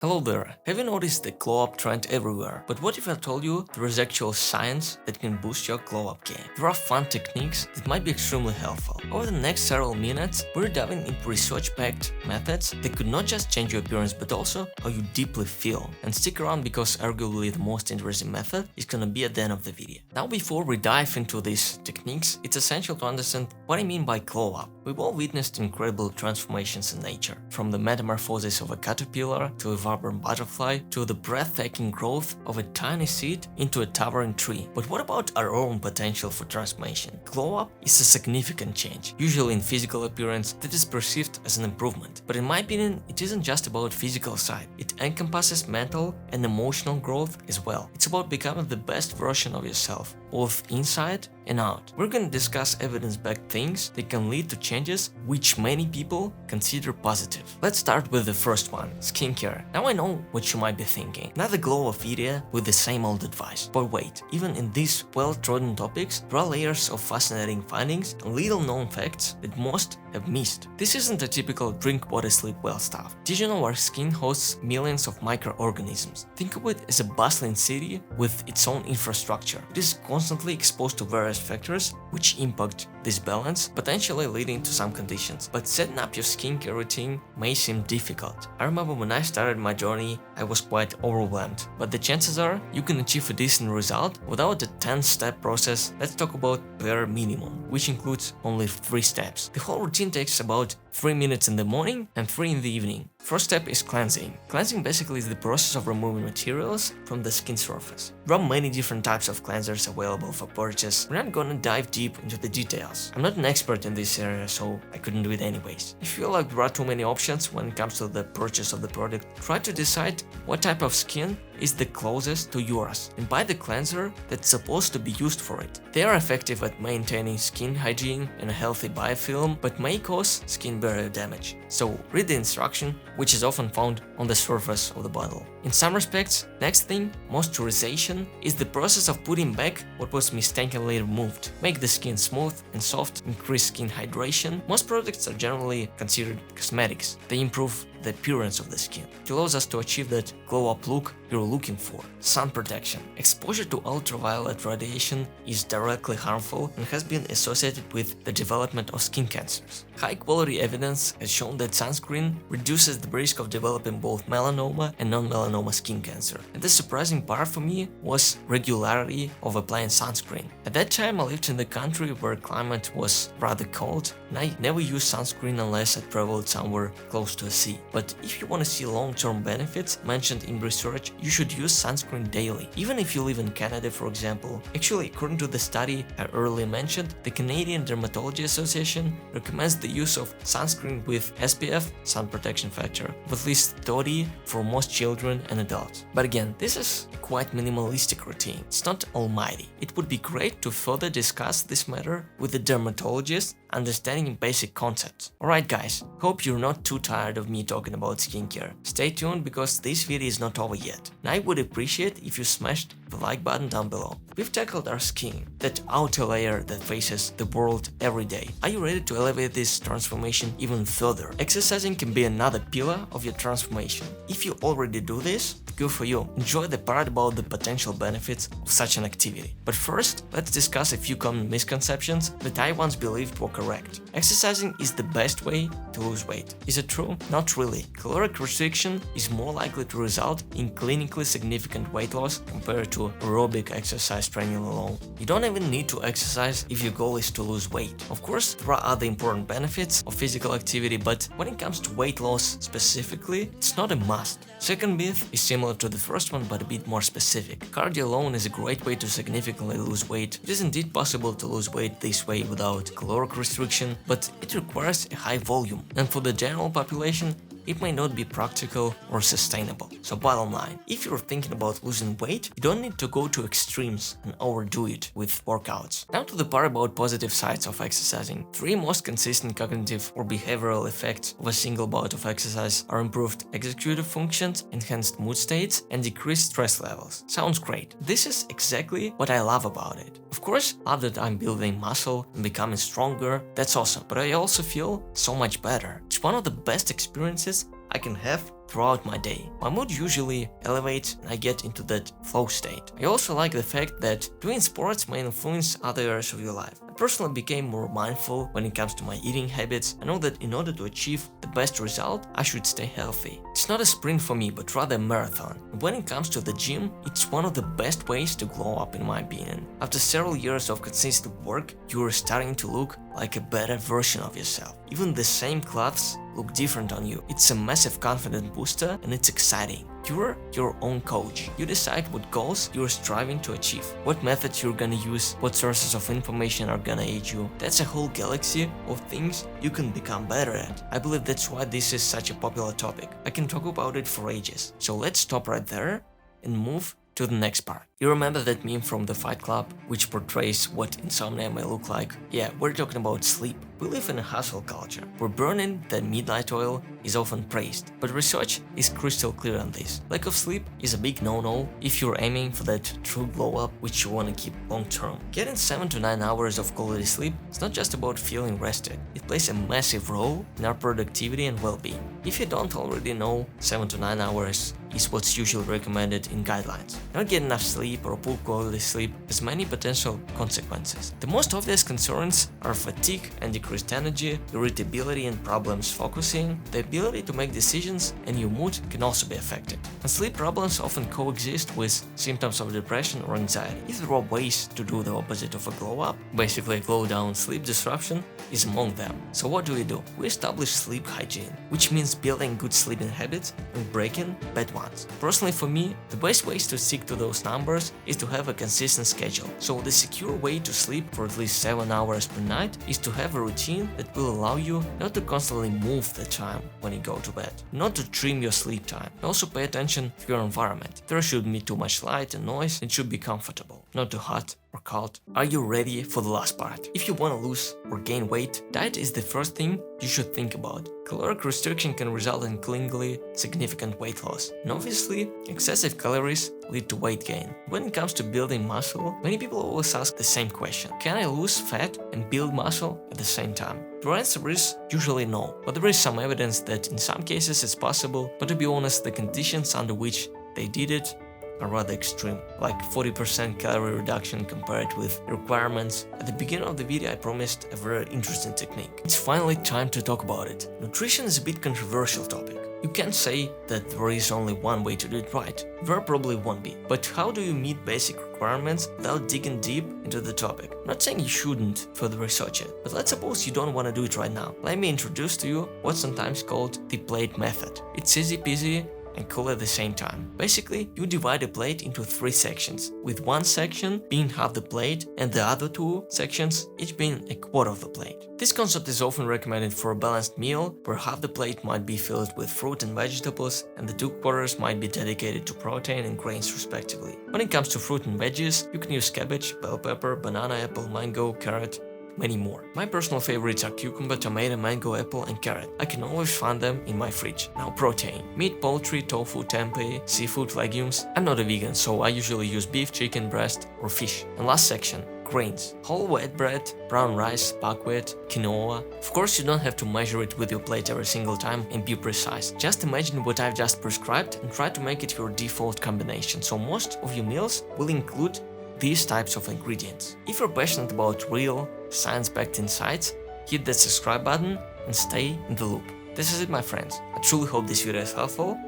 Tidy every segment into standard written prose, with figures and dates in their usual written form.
Hello there. Have you noticed the glow up trend everywhere? But what if I told you there is actual science that can boost your glow up game? There are fun techniques that might be extremely helpful. Over the next several minutes, we're diving into research-backed methods that could not just change your appearance but also how you deeply feel. And stick around because arguably the most interesting method is gonna be at the end of the video. Now before we dive into these techniques, it's essential to understand what I mean by glow up. We've all witnessed incredible transformations in nature, from the metamorphosis of a caterpillar to a vibrant butterfly to the breathtaking growth of a tiny seed into a towering tree. But what about our own potential for transformation? Glow up is a significant change, usually in physical appearance, that is perceived as an improvement. But in my opinion, it isn't just about physical side. It encompasses mental and emotional growth as well. It's about becoming the best version of yourself, both inside and out. We're gonna discuss evidence-backed things that can lead to changes which many people consider positive. Let's start with the first one, skincare. Now I know what you might be thinking. Another glow up video with the same old advice. But wait, even in these well-trodden topics, there are layers of fascinating findings and little-known facts that most have missed. This isn't a typical drink water, sleep well stuff. Did you know our skin hosts millions of microorganisms? Think of it as a bustling city with its own infrastructure. It is constantly exposed to various factors which impact this balance, potentially leading to some conditions. But setting up your skincare routine may seem difficult. I remember when I started my journey, I was quite overwhelmed. But the chances are you can achieve a decent result without the 10-step process. Let's talk about bare minimum, which includes only 3 steps. The whole routine takes about 3 minutes in the morning and 3 in the evening. First step is cleansing. Cleansing basically is the process of removing materials from the skin surface. There are many different types of cleansers available for purchase. We're not gonna dive deep into the details. I'm not an expert in this area, so I couldn't do it anyways. If you feel like there are too many options when it comes to the purchase of the product, try to decide what type of skin is the closest to yours and buy the cleanser that's supposed to be used for it. They are effective at maintaining skin hygiene and a healthy biofilm, but may cause skin barrier damage. So read the instruction, which is often found on the surface of the bottle. In some respects, next thing, moisturization, is the process of putting back what was mistakenly removed. Make the skin smooth and soft, increase skin hydration. Most products are generally considered cosmetics. They improve the appearance of the skin. It allows us to achieve that glow-up look you're looking for. Sun protection. Exposure to ultraviolet radiation is directly harmful and has been associated with the development of skin cancers. High-quality evidence has shown that sunscreen reduces the risk of developing both melanoma and non-melanoma skin cancer. And the surprising part for me was regularity of applying sunscreen. At that time I lived in the country where climate was rather cold, and I never used sunscreen unless I traveled somewhere close to a sea. But if you want to see long-term benefits mentioned in research, you should use sunscreen daily, even if you live in Canada, for example. Actually, according to the study I earlier mentioned, the Canadian Dermatology Association recommends the use of sunscreen with SPF, sun protection factor, of at least 30 for most children and adults. But again, this is a quite minimalistic routine. It's not almighty. It would be great to further discuss this matter with a dermatologist, understanding basic concepts. Alright guys, hope you're not too tired of me talking about skincare. Stay tuned because this video is not over yet. And I would appreciate if you smashed the like button down below. We've tackled our skin, that outer layer that faces the world every day. Are you ready to elevate this transformation even further? Exercising can be another pillar of your transformation. If you already do this, good for you. Enjoy the part about the potential benefits of such an activity. But first, let's discuss a few common misconceptions that I once believed were correct. Exercising is the best way to lose weight. Is it true? Not really. Caloric restriction is more likely to result in clinically significant weight loss compared to aerobic exercise training alone. You don't even need to exercise if your goal is to lose weight. Of course, there are other important benefits of physical activity, but when it comes to weight loss specifically, it's not a must. Second myth is similar to the first one but a bit more specific. Cardio alone is a great way to significantly lose weight. It is indeed possible to lose weight this way without caloric restriction, but it requires a high volume, and for the general population, it may not be practical or sustainable. So bottom line, if you're thinking about losing weight, you don't need to go to extremes and overdo it with workouts. Now to the part about positive sides of exercising. 3 most consistent cognitive or behavioral effects of a single bout of exercise are improved executive functions, enhanced mood states, and decreased stress levels. Sounds great. This is exactly what I love about it. Of course, love that I'm building muscle and becoming stronger, that's awesome, but I also feel so much better. It's one of the best experiences I can have throughout my day. My mood usually elevates and I get into that flow state. I also like the fact that doing sports may influence other areas of your life. I personally became more mindful when it comes to my eating habits. I know that in order to achieve the best result, I should stay healthy. It's not a sprint for me, but rather a marathon. And when it comes to the gym, it's one of the best ways to glow up in my opinion. After several years of consistent work, you are starting to look like a better version of yourself. Even the same clothes look different on you. It's a massive confidence booster and it's exciting. You're your own coach. You decide what goals you're striving to achieve, what methods you're gonna use, what sources of information are gonna aid you. That's a whole galaxy of things you can become better at. I believe that's why this is such a popular topic. I can talk about it for ages. So let's stop right there and move to the next part. You remember that meme from the Fight Club, which portrays what insomnia may look like? Yeah, we're talking about sleep. We live in a hustle culture, where burning that midnight oil is often praised, but research is crystal clear on this. Lack of sleep is a big no-no if you're aiming for that true glow-up which you want to keep long-term. Getting 7 to 9 hours of quality sleep is not just about feeling rested, it plays a massive role in our productivity and well-being. If you don't already know, 7 to 9 hours is what's usually recommended in guidelines. Not getting enough sleep or poor quality sleep has many potential consequences. The most obvious concerns are fatigue and decreased energy, irritability and problems focusing, the ability to make decisions, and your mood can also be affected. And sleep problems often coexist with symptoms of depression or anxiety. If there are ways to do the opposite of a glow up, basically a glow down, sleep disruption is among them. So what do? We establish sleep hygiene, which means building good sleeping habits and breaking bad ones. Personally for me, the best ways to stick to those numbers is to have a consistent schedule. So the secure way to sleep for at least 7 hours per night is to have a routine that will allow you not to constantly move the time when you go to bed, not to trim your sleep time. Also pay attention to your environment. There shouldn't be too much light and noise, it should be comfortable, not too hot or cold. Are you ready for the last part? If you want to lose or gain weight, diet is the first thing you should think about. Caloric restriction can result in clinically significant weight loss. And obviously, excessive calories lead to weight gain. When it comes to building muscle, many people always ask the same question. Can I lose fat and build muscle at the same time? The answer is usually no, but there is some evidence that in some cases it's possible, but to be honest, the conditions under which they did it are rather extreme, like 40% calorie reduction compared with requirements. At the beginning of the video I promised a very interesting technique. It's finally time to talk about it. Nutrition is a bit controversial topic. You can't say that there is only one way to do it right. There probably won't be. But how do you meet basic requirements without digging deep into the topic? I'm not saying you shouldn't further research it, but let's suppose you don't want to do it right now. Let me introduce to you what's sometimes called the plate method. It's easy peasy and cool at the same time. Basically, you divide a plate into 3 sections, with one section being half the plate and the other 2 sections each being a quarter of the plate. This concept is often recommended for a balanced meal where half the plate might be filled with fruit and vegetables and the 2 quarters might be dedicated to protein and grains respectively. When it comes to fruit and veggies, you can use cabbage, bell pepper, banana, apple, mango, carrot, many more. My personal favorites are cucumber, tomato, mango, apple and carrot. I can always find them in my fridge. Now protein. Meat, poultry, tofu, tempeh, seafood, legumes. I'm not a vegan, so I usually use beef, chicken, breast or fish. And last section, grains. Whole wheat bread, brown rice, buckwheat, quinoa. Of course you don't have to measure it with your plate every single time and be precise. Just imagine what I've just prescribed and try to make it your default combination. So most of your meals will include these types of ingredients. If you're passionate about real, science-backed insights, hit that subscribe button and stay in the loop. This is it, my friends. I truly hope this video is helpful.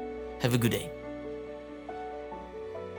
Have a good day.